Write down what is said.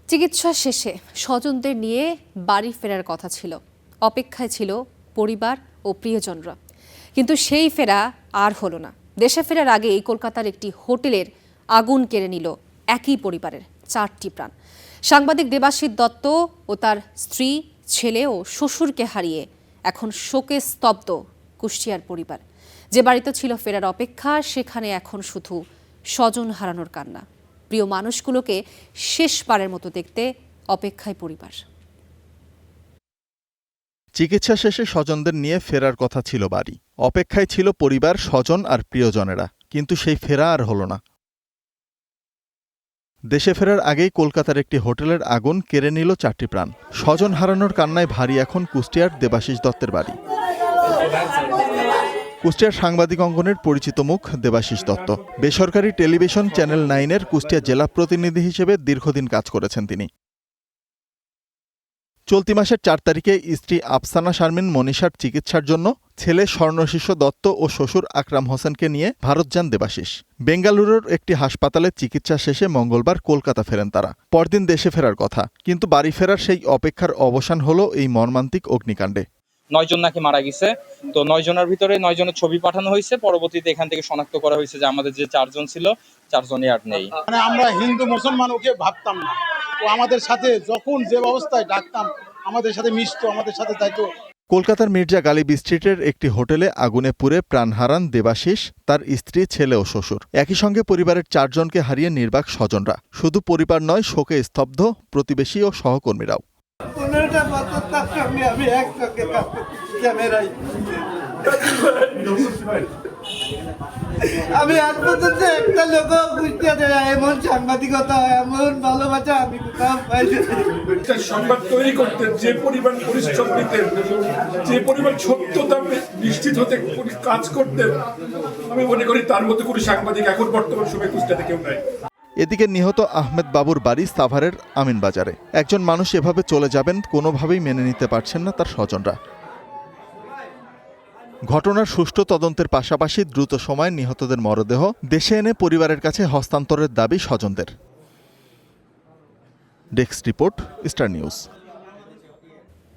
চিকিৎসা শেষে স্বজনদের নিয়ে বাড়ি ফেরার কথা ছিল। অপেক্ষায় ছিল পরিবার ও প্রিয়জনরা, কিন্তু সেই ফেরা আর হলো না। দেশে ফেরার আগেই কলকাতার একটি হোটেলের আগুন কেড়ে নিল একই পরিবারের 4টি প্রাণ। সাংবাদিক দেবাশিস দত্ত ও তার স্ত্রী, ছেলে ও শ্বশুরকে হারিয়ে এখন শোকে স্তব্ধ কুষ্টিয়ার পরিবার। যে বাড়িতে ছিল ফেরার অপেক্ষা, সেখানে এখন শুধু স্বজন হারানোর কান্না। প্রিয় মানুষগুলোকে শেষবারের মতো দেখতে অপেক্ষায় পরিবার। চিকিৎসা শেষে স্বজনদের নিয়ে ফেরার কথা ছিল বাড়ি। অপেক্ষায় ছিল পরিবার, স্বজন আর প্রিয়জনেরা, কিন্তু সেই ফেরা আর হলো না। দেশে ফেরার আগেই কলকাতার একটি হোটেলের আগুন কেড়ে নিল 4টি প্রাণ। স্বজন হারানোর কান্নায় ভারী এখন কুষ্টিয়ার দেবাশিস দত্তের বাড়ি। কুষ্টিয়ার সাংবাদিক অঙ্গনের পরিচিত মুখ দেবাশিস দত্ত। বেসরকারি টেলিভিশন চ্যানেল 9-এর কুষ্টিয়া জেলা প্রতিনিধি হিসেবে দীর্ঘদিন কাজ করেছেন তিনি। চলতি মাসের 4 তারিখে স্ত্রী আফসানা শারমিন মনীষার চিকিৎসার জন্য ছেলে স্বর্ণশিষ্য দত্ত ও শ্বশুর আকরাম হোসেনকে নিয়ে ভারত যান দেবাশিস। বেঙ্গালুরুর একটি হাসপাতালে চিকিৎসা শেষে মঙ্গলবার কলকাতা ফেরেন তারা। পরদিন দেশে ফেরার কথা, কিন্তু বাড়ি ফেরার সেই অপেক্ষার অবসান হলো এই মর্মান্তিক অগ্নিকাণ্ডে। 9 জন নাকি মারা গেছে। তো 9 জনের ভিতরে 9 জনের ছবি পাঠানো হয়েছে। পরবর্তীতে এখান থেকে শনাক্ত করা হয়েছে যে আমাদের যে 4 জন ছিল, 4 জনই আর নেই। মানে আমরা হিন্দু মুসলমান ওকে ভাবতাম না, তো আমাদের সাথে যখন যে অবস্থায় ডাকতাম আমাদের সাথে মিশতো, আমাদের সাথে যাইতো। কলকাতার মির্জা গালিব স্ট্রিটের একটি হোটেলে আগুনে পুড়ে প্রাণ হারান দেবাশিস, তার স্ত্রী, ছেলে ও শ্বশুর। একই সঙ্গে পরিবারের 4 জনকে হারিয়ে নির্বাক স্বজনরা। শুধু পরিবার নয়, শোকে স্তব্ধ প্রতিবেশী ও সহকর্মীরাও। 15টা বছর তার সঙ্গে আমি একসঙ্গে ক্যামেরায় আমি আজ পর্যন্ত একটা লোক বুঝতে দেয় এমন সাংবাদিকতা, এমন ভালোবাসা আমি কোথাও পাইনি। সংবাদ তৈরি করতে যে পরিমাণ পরিশ্রম দিতেন, যে পরিমাণ সত্যতা নিশ্চিত হতে কাজ করতেন, আমি মনে করি তার মতো কোনো সাংবাদিক এখন বর্তমান সময় কুষ্টিয়াতে কেউ নাই। এদিকে নিহত আহমেদ বাবুর বাড়ি সাভারের আমিনবাজারে। একজন মানুষ এভাবে চলে যাবেন কোনোভাবেই মেনে নিতে পারছেন না তার স্বজনরা। ঘটনার সুষ্ঠু তদন্তের পাশাপাশি দ্রুত সময়ে নিহতদের মরদেহ দেশে এনে পরিবারের কাছে হস্তান্তরের দাবি স্বজনদের। Desk report, star news.